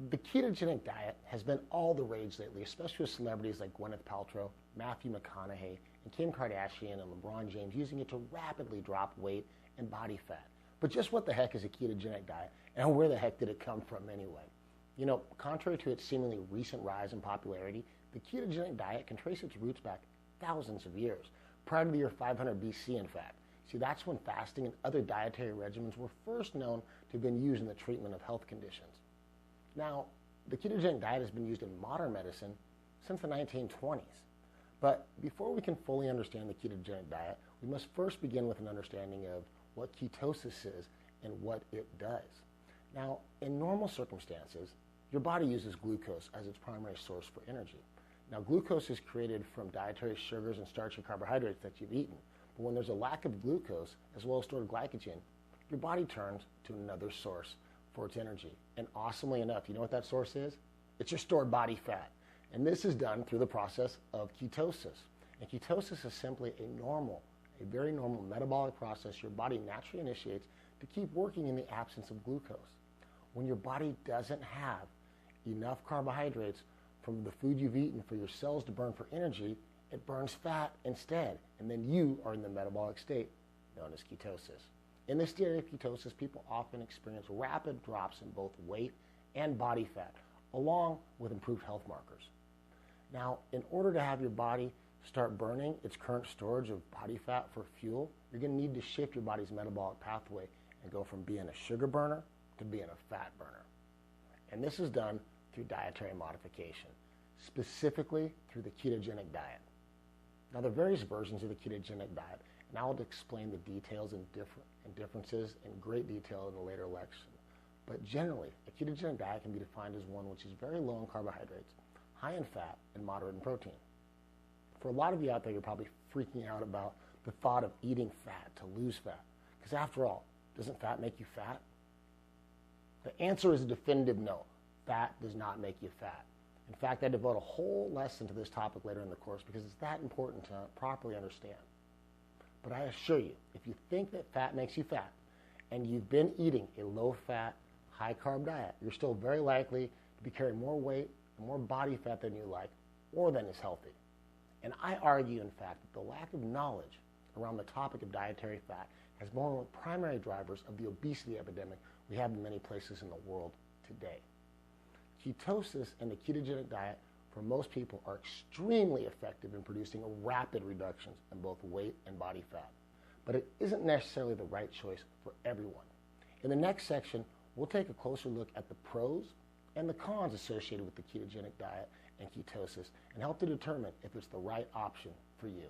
The ketogenic diet has been all the rage lately, especially with celebrities like Gwyneth Paltrow, Matthew McConaughey, and Kim Kardashian and LeBron James using it to rapidly drop weight and body fat. But just what the heck is a ketogenic diet, and where the heck did it come from anyway? You know, contrary to its seemingly recent rise in popularity, the ketogenic diet can trace its roots back thousands of years, prior to the year 500 BC, in fact. See, that's when fasting and other dietary regimens were first known to have been used in the treatment of health conditions. Now, the ketogenic diet has been used in modern medicine since the 1920s. But before we can fully understand the ketogenic diet, we must first begin with an understanding of what ketosis is and what it does. Now, in normal circumstances, your body uses glucose as its primary source for energy. Now, glucose is created from dietary sugars and starchy carbohydrates that you've eaten. But when there's a lack of glucose, as well as stored glycogen, your body turns to another source for its energy. And awesomely enough, you know what that source is? It's your stored body fat. And this is done through the process of ketosis. And ketosis is simply a very normal metabolic process your body naturally initiates to keep working in the absence of glucose. When your body doesn't have enough carbohydrates from the food you've eaten for your cells to burn for energy, it burns fat instead. And then you are in the metabolic state known as ketosis. In this state of ketosis, people often experience rapid drops in both weight and body fat, along with improved health markers. Now, in order to have your body start burning its current storage of body fat for fuel, you're going to need to shift your body's metabolic pathway and go from being a sugar burner to being a fat burner. And this is done through dietary modification, specifically through the ketogenic diet. Now, there are various versions of the ketogenic diet, and I'll explain the details and differences in great detail in a later lecture. But generally, a ketogenic diet can be defined as one which is very low in carbohydrates, high in fat, and moderate in protein. For a lot of you out there, you're probably freaking out about the thought of eating fat to lose fat. Because after all, doesn't fat make you fat? The answer is a definitive no. Fat does not make you fat. In fact, I devote a whole lesson to this topic later in the course because it's that important to properly understand. But I assure you, if you think that fat makes you fat and you've been eating a low-fat, high-carb diet, you're still very likely to be carrying more weight and more body fat than you like or than is healthy. And I argue, in fact, that the lack of knowledge around the topic of dietary fat has been one of the primary drivers of the obesity epidemic we have in many places in the world today. Ketosis and the ketogenic diet for most people are extremely effective in producing rapid reductions in both weight and body fat. But it isn't necessarily the right choice for everyone. In the next section, we'll take a closer look at the pros and the cons associated with the ketogenic diet and ketosis and help to determine if it's the right option for you.